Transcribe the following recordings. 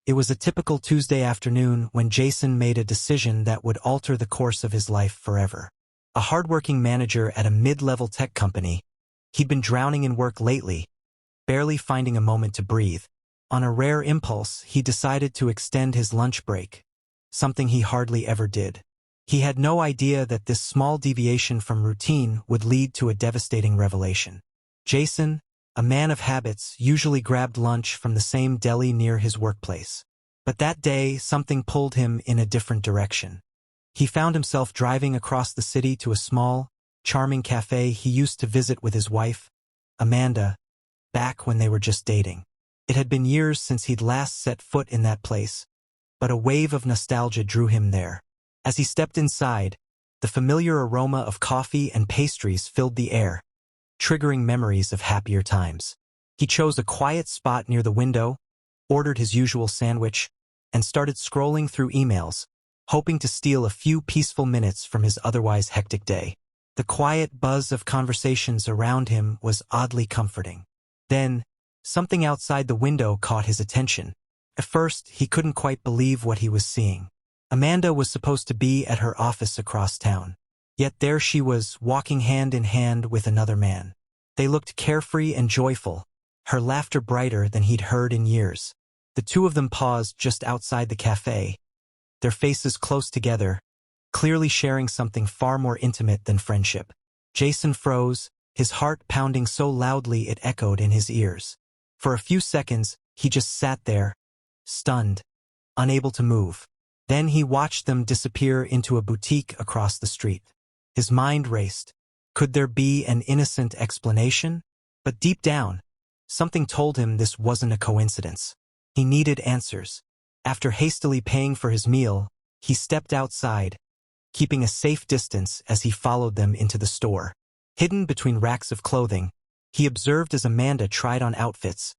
It was a typical Tuesday afternoon when Jason made a decision that would alter the course of his life forever. A hardworking manager at a mid-level tech company, he'd been drowning in work lately, barely finding a moment to breathe. On a rare impulse, he decided to extend his lunch break, something he hardly ever did. He had no idea that this small deviation from routine would lead to a devastating revelation. Jason, a man of habits, usually grabbed lunch from the same deli near his workplace. But that day, something pulled him in a different direction. He found himself driving across the city to a small, charming cafe he used to visit with his wife, Amanda, back when they were just dating. It had been years since he'd last set foot in that place, but a wave of nostalgia drew him there. As he stepped inside, the familiar aroma of coffee and pastries filled the air, triggering memories of happier times. He chose a quiet spot near the window, ordered his usual sandwich, and started scrolling through emails, hoping to steal a few peaceful minutes from his otherwise hectic day. The quiet buzz of conversations around him was oddly comforting. Then, something outside the window caught his attention. At first, he couldn't quite believe what he was seeing. Amanda was supposed to be at her office across town. Yet there she was, walking hand in hand with another man. They looked carefree and joyful, her laughter brighter than he'd heard in years. The two of them paused just outside the cafe, their faces close together, clearly sharing something far more intimate than friendship. Jason froze, his heart pounding so loudly it echoed in his ears. For a few seconds, he just sat there, stunned, unable to move. Then he watched them disappear into a boutique across the street. His mind raced. Could there be an innocent explanation? But deep down, something told him this wasn't a coincidence. He needed answers. After hastily paying for his meal, he stepped outside, keeping a safe distance as he followed them into the store. Hidden between racks of clothing, he observed as Amanda tried on outfits,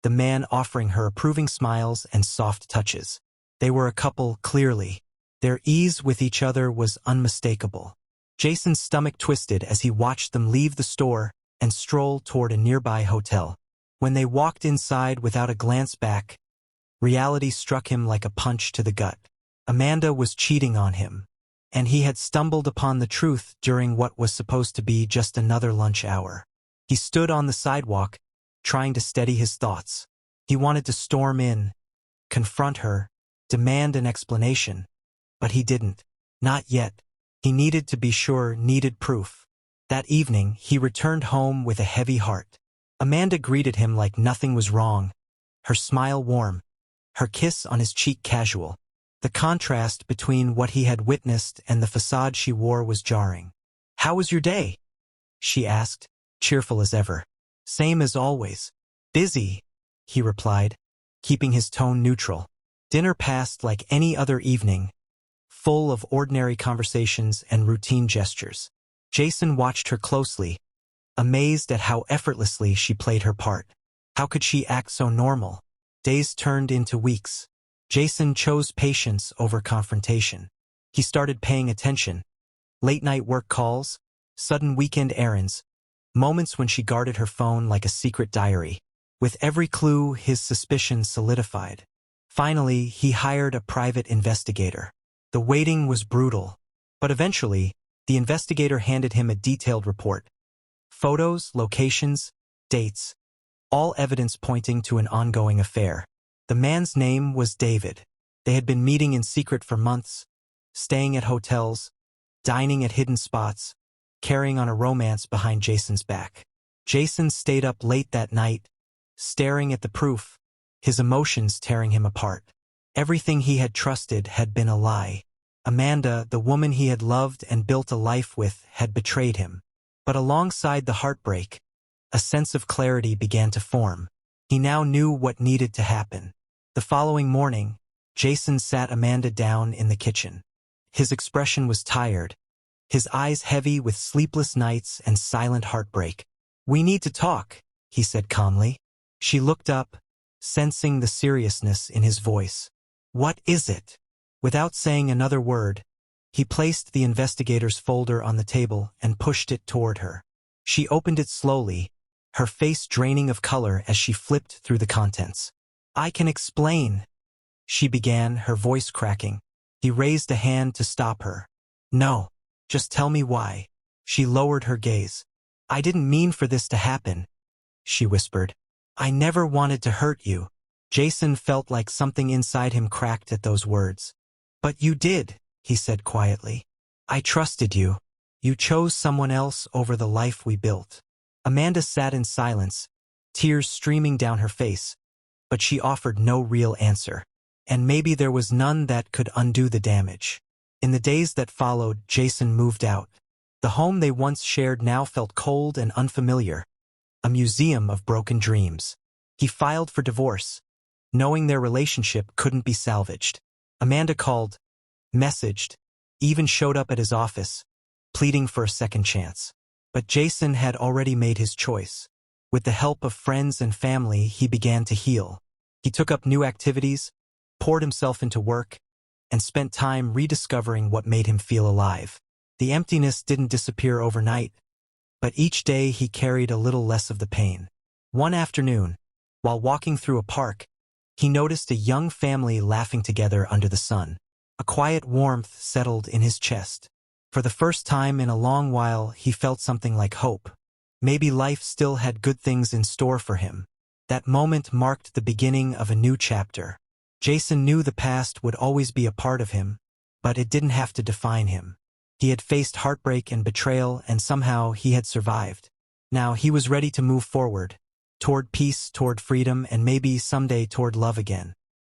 the man offering her approving smiles and soft touches. They were a couple, clearly. Their ease with each other was unmistakable. Jason's stomach twisted as he watched them leave the store and stroll toward a nearby hotel. When they walked inside without a glance back, reality struck him like a punch to the gut. Amanda was cheating on him, and he had stumbled upon the truth during what was supposed to be just another lunch hour. He stood on the sidewalk, trying to steady his thoughts. He wanted to storm in, confront her, demand an explanation, but he didn't. Not yet. He needed to be sure, needed proof. That evening, he returned home with a heavy heart. Amanda greeted him like nothing was wrong, her smile warm, her kiss on his cheek casual. The contrast between what he had witnessed and the facade she wore was jarring. "How was your day?" she asked, cheerful as ever. "Same as always. Busy," he replied, keeping his tone neutral. Dinner passed like any other evening, full of ordinary conversations and routine gestures. Jason watched her closely, amazed at how effortlessly she played her part. How could she act so normal? Days turned into weeks. Jason chose patience over confrontation. He started paying attention. Late-night work calls, sudden weekend errands, moments when she guarded her phone like a secret diary. With every clue, his suspicion solidified. Finally, he hired a private investigator. The waiting was brutal, but eventually, the investigator handed him a detailed report. Photos, locations, dates, all evidence pointing to an ongoing affair. The man's name was David. They had been meeting in secret for months, staying at hotels, dining at hidden spots, carrying on a romance behind Jason's back. Jason stayed up late that night, staring at the proof, his emotions tearing him apart. Everything he had trusted had been a lie. Amanda, the woman he had loved and built a life with, had betrayed him. But alongside the heartbreak, a sense of clarity began to form. He now knew what needed to happen. The following morning, Jason sat Amanda down in the kitchen. His expression was tired, his eyes heavy with sleepless nights and silent heartbreak. "We need to talk," he said calmly. She looked up, sensing the seriousness in his voice. "What is it?" Without saying another word, he placed the investigator's folder on the table and pushed it toward her. She opened it slowly, her face draining of color as she flipped through the contents. "I can explain," she began, her voice cracking. He raised a hand to stop her. No, just tell me why. She lowered her gaze. I didn't mean for this to happen, she whispered. I never wanted to hurt you. Jason felt like something inside him cracked at those words. But you did, he said quietly. I trusted you. You chose someone else over the life we built. Amanda sat in silence, tears streaming down her face, but she offered no real answer. And maybe there was none that could undo the damage. In the days that followed, Jason moved out. The home they once shared now felt cold and unfamiliar, a museum of broken dreams. He filed for divorce, knowing their relationship couldn't be salvaged. Amanda called, messaged, even showed up at his office, pleading for a second chance. But Jason had already made his choice. With the help of friends and family, he began to heal. He took up new activities, poured himself into work, and spent time rediscovering what made him feel alive. The emptiness didn't disappear overnight, but each day he carried a little less of the pain. One afternoon, while walking through a park, he noticed a young family laughing together under the sun. A quiet warmth settled in his chest. For the first time in a long while, he felt something like hope. Maybe life still had good things in store for him. That moment marked the beginning of a new chapter. Jason knew the past would always be a part of him, but it didn't have to define him. He had faced heartbreak and betrayal, and somehow he had survived. Now he was ready to move forward, toward peace, toward freedom, and maybe someday toward love again.